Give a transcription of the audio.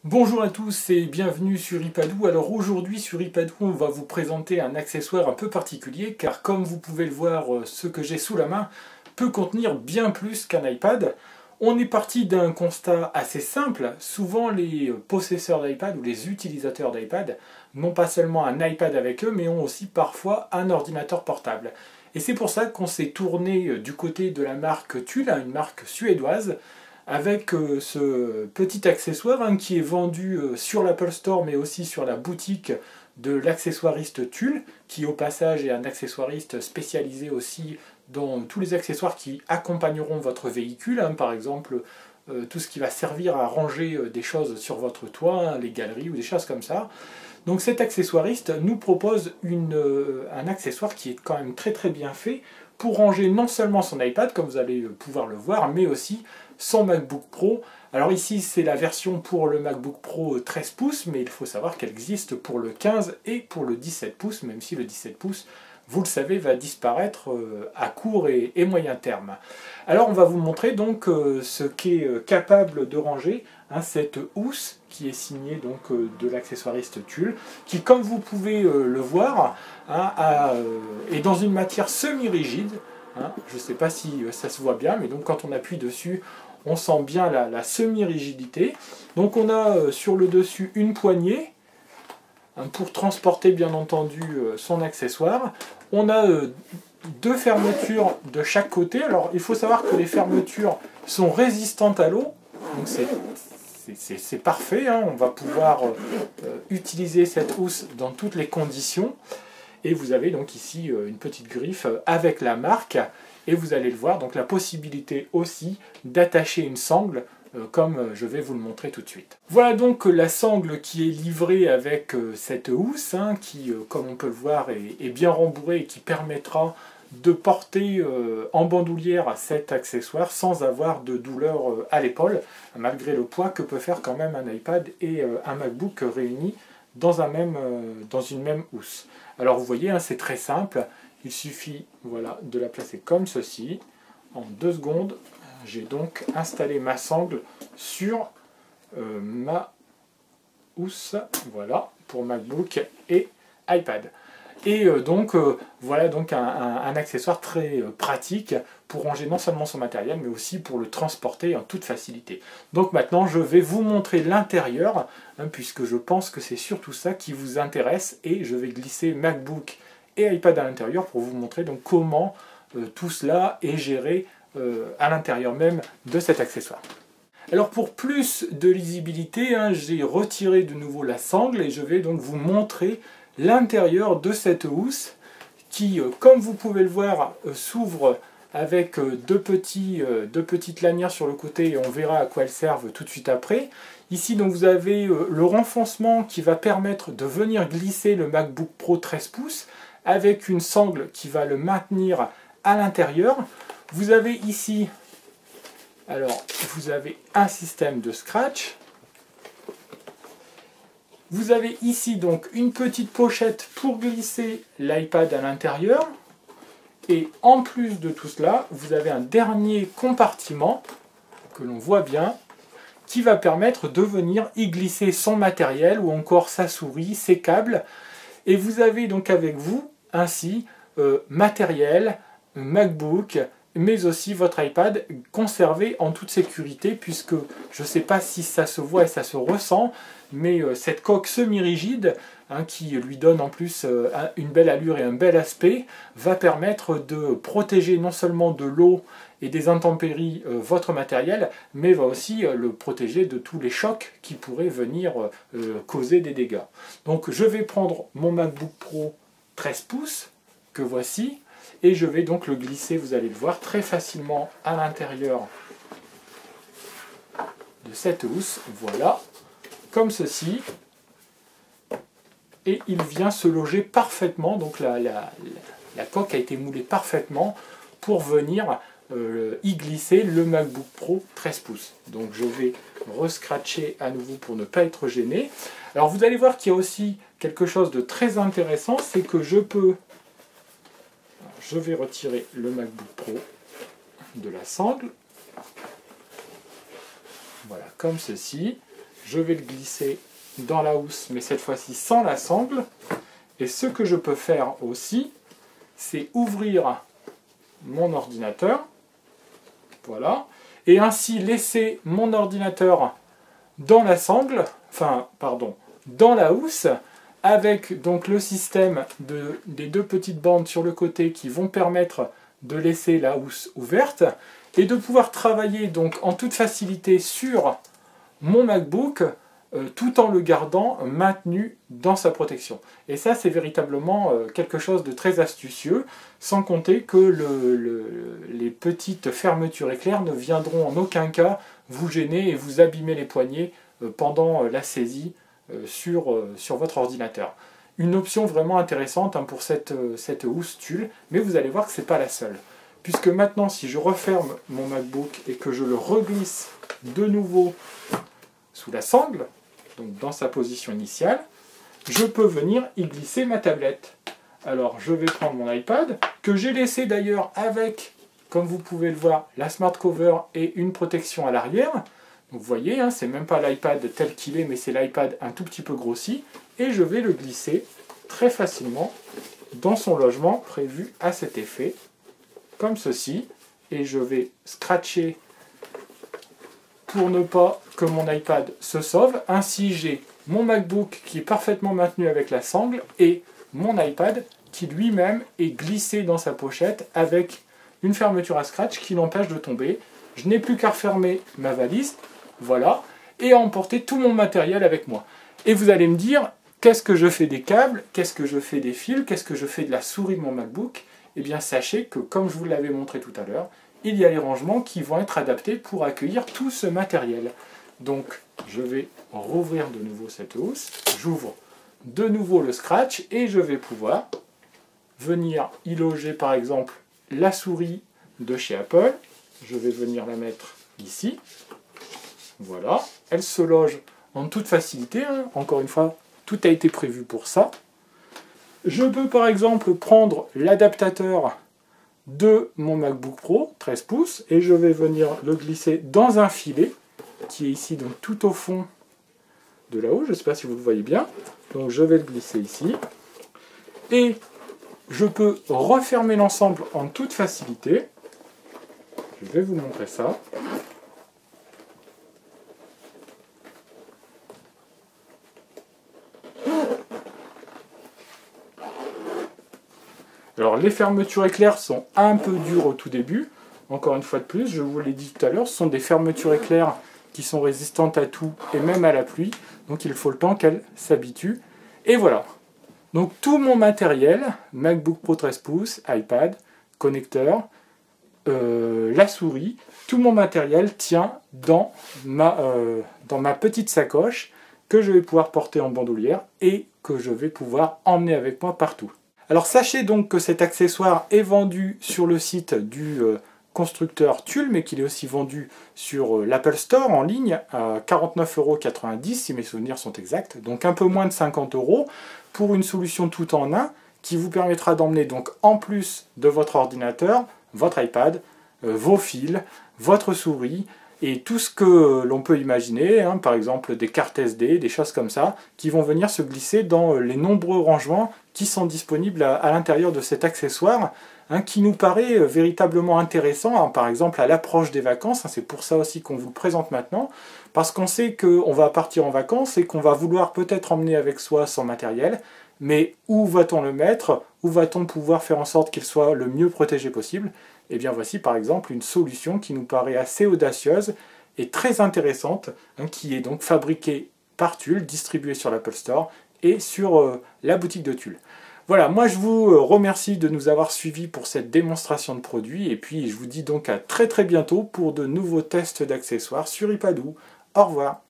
Bonjour à tous et bienvenue sur iPadou. Alors aujourd'hui sur iPadou on va vous présenter un accessoire un peu particulier car comme vous pouvez le voir ce que j'ai sous la main peut contenir bien plus qu'un iPad. On est parti d'un constat assez simple, souvent les possesseurs d'iPad ou les utilisateurs d'iPad n'ont pas seulement un iPad avec eux mais ont aussi parfois un ordinateur portable. Et c'est pour ça qu'on s'est tourné du côté de la marque Tulle, une marque suédoise, avec ce petit accessoire qui est vendu sur l'Apple Store mais aussi sur la boutique de l'accessoiriste Tulle, qui au passage est un accessoiriste spécialisé aussi dans tous les accessoires qui accompagneront votre véhicule, par exemple tout ce qui va servir à ranger des choses sur votre toit, les galeries ou des choses comme ça. Donc cet accessoiriste nous propose un accessoire qui est quand même très très bien fait pour ranger non seulement son iPad, comme vous allez pouvoir le voir, mais aussi son MacBook Pro. Alors ici c'est la version pour le MacBook Pro 13 pouces, mais il faut savoir qu'elle existe pour le 15 et pour le 17 pouces, même si le 17 pouces, vous le savez, va disparaître à court et moyen terme. Alors on va vous montrer donc ce qu'est capable de ranger cette housse qui est signée donc de l'accessoiriste Tulle, qui comme vous pouvez le voir est dans une matière semi-rigide. Je ne sais pas si ça se voit bien, mais donc quand on appuie dessus, on sent bien la semi-rigidité. Donc on a sur le dessus une poignée pour transporter bien entendu son accessoire. On a deux fermetures de chaque côté. Alors il faut savoir que les fermetures sont résistantes à l'eau, donc c'est parfait, on va pouvoir utiliser cette housse dans toutes les conditions. Et vous avez donc ici une petite griffe avec la marque, et vous allez le voir, donc la possibilité aussi d'attacher une sangle, comme je vais vous le montrer tout de suite. Voilà donc la sangle qui est livrée avec cette housse, qui, comme on peut le voir, est bien rembourrée et qui permettra de porter en bandoulière cet accessoire sans avoir de douleur à l'épaule, malgré le poids que peut faire quand même un iPad et un MacBook réunis dans une même housse. Alors vous voyez, c'est très simple, il suffit de la placer comme ceci. En 2 secondes, j'ai donc installé ma sangle sur ma housse, voilà, pour MacBook et iPad. Et voilà donc un accessoire très pratique pour ranger non seulement son matériel, mais aussi pour le transporter en toute facilité. Donc maintenant, je vais vous montrer l'intérieur, puisque je pense que c'est surtout ça qui vous intéresse, et je vais glisser MacBook et iPad à l'intérieur pour vous montrer donc comment tout cela est géré à l'intérieur même de cet accessoire. Alors pour plus de lisibilité, j'ai retiré de nouveau la sangle et je vais donc vous montrer l'intérieur de cette housse qui, comme vous pouvez le voir, s'ouvre avec deux petites lanières sur le côté, et on verra à quoi elles servent tout de suite après. Ici donc vous avez le renfoncement qui va permettre de venir glisser le MacBook Pro 13 pouces avec une sangle qui va le maintenir à l'intérieur. Vous avez ici, alors vous avez un système de scratch. Vous avez ici donc une petite pochette pour glisser l'iPad à l'intérieur. Et en plus de tout cela, vous avez un dernier compartiment que l'on voit bien qui va permettre de venir y glisser son matériel ou encore sa souris, ses câbles. Et vous avez donc avec vous ainsi matériel, MacBook, mais aussi votre iPad conservé en toute sécurité, puisque je ne sais pas si ça se voit et ça se ressent, mais cette coque semi-rigide, qui lui donne en plus une belle allure et un bel aspect, va permettre de protéger non seulement de l'eau et des intempéries votre matériel, mais va aussi le protéger de tous les chocs qui pourraient venir causer des dégâts. Donc je vais prendre mon MacBook Pro 13 pouces, que voici, et je vais donc le glisser, vous allez le voir, très facilement à l'intérieur de cette housse, voilà, comme ceci, et il vient se loger parfaitement, donc la coque a été moulée parfaitement pour venir y glisser le MacBook Pro 13 pouces. Donc je vais rescratcher à nouveau pour ne pas être gêné. Alors vous allez voir qu'il y a aussi quelque chose de très intéressant, c'est que je vais retirer le MacBook Pro de la sangle. Voilà, comme ceci. je vais le glisser dans la housse, mais cette fois-ci sans la sangle. Et ce que je peux faire aussi, c'est ouvrir mon ordinateur, voilà, et ainsi laisser mon ordinateur dans la sangle, dans la housse, avec donc le système des deux petites bandes sur le côté qui vont permettre de laisser la housse ouverte et de pouvoir travailler donc en toute facilité sur mon MacBook tout en le gardant maintenu dans sa protection. Et ça, c'est véritablement quelque chose de très astucieux, sans compter que les petites fermetures éclairs ne viendront en aucun cas vous gêner et vous abîmer les poignets pendant la saisie sur votre ordinateur. Une option vraiment intéressante pour cette housse tulle, mais vous allez voir que ce n'est pas la seule. Puisque maintenant, si je referme mon MacBook et que je le reglisse de nouveau sous la sangle, donc dans sa position initiale, je peux venir y glisser ma tablette. Alors, je vais prendre mon iPad, que j'ai laissé d'ailleurs avec, comme vous pouvez le voir, la smart cover et une protection à l'arrière. Donc vous voyez, c'est même pas l'iPad tel qu'il est, mais c'est l'iPad un tout petit peu grossi. Et je vais le glisser très facilement dans son logement prévu à cet effet, comme ceci. Et je vais scratcher pour ne pas que mon iPad se sauve. Ainsi, j'ai mon MacBook qui est parfaitement maintenu avec la sangle et mon iPad qui lui-même est glissé dans sa pochette avec une fermeture à scratch qui l'empêche de tomber. Je n'ai plus qu'à refermer ma valise, voilà, et à emporter tout mon matériel avec moi. Et vous allez me dire, qu'est-ce que je fais des câbles, qu'est-ce que je fais des fils, qu'est-ce que je fais de la souris de mon MacBook? Eh bien, sachez que, comme je vous l'avais montré tout à l'heure, il y a les rangements qui vont être adaptés pour accueillir tout ce matériel. Donc, je vais rouvrir de nouveau cette housse, j'ouvre de nouveau le scratch et je vais pouvoir venir y loger par exemple la souris de chez Apple. Je vais venir la mettre ici. Voilà, elle se loge en toute facilité. Encore une fois, tout a été prévu pour ça. Je peux par exemple prendre l'adaptateur de mon MacBook Pro 13 pouces et je vais venir le glisser dans un filet qui est ici donc tout au fond de la housse. Je ne sais pas si vous le voyez bien. Donc je vais le glisser ici. Et je peux refermer l'ensemble en toute facilité. Je vais vous montrer ça. Alors les fermetures éclairs sont un peu dures au tout début. Encore une fois de plus, je vous l'ai dit tout à l'heure, ce sont des fermetures éclairs qui sont résistantes à tout et même à la pluie. Donc il faut le temps qu'elles s'habituent. Et voilà. Donc tout mon matériel, MacBook Pro 13 pouces, iPad, connecteur, la souris, tout mon matériel tient dans ma petite sacoche que je vais pouvoir porter en bandoulière et que je vais pouvoir emmener avec moi partout. Alors sachez donc que cet accessoire est vendu sur le site du constructeur Tulle, mais qu'il est aussi vendu sur l'Apple Store en ligne à 49,90 € si mes souvenirs sont exacts, donc un peu moins de 50 € pour une solution tout en un qui vous permettra d'emmener donc en plus de votre ordinateur, votre iPad, vos fils, votre souris et tout ce que l'on peut imaginer, par exemple des cartes SD, des choses comme ça, qui vont venir se glisser dans les nombreux rangements qui sont disponibles à l'intérieur de cet accessoire, qui nous paraît véritablement intéressant, par exemple à l'approche des vacances. C'est pour ça aussi qu'on vous le présente maintenant, parce qu'on sait qu'on va partir en vacances et qu'on va vouloir peut-être emmener avec soi son matériel, mais où va-t-on le mettre? Où va-t-on pouvoir faire en sorte qu'il soit le mieux protégé possible? Et bien voici par exemple une solution qui nous paraît assez audacieuse et très intéressante, qui est donc fabriquée par Tulle, distribuée sur l'Apple Store et sur la boutique de Tulle. Voilà, moi je vous remercie de nous avoir suivis pour cette démonstration de produits et puis je vous dis donc à très bientôt pour de nouveaux tests d'accessoires sur iPadOO. Au revoir.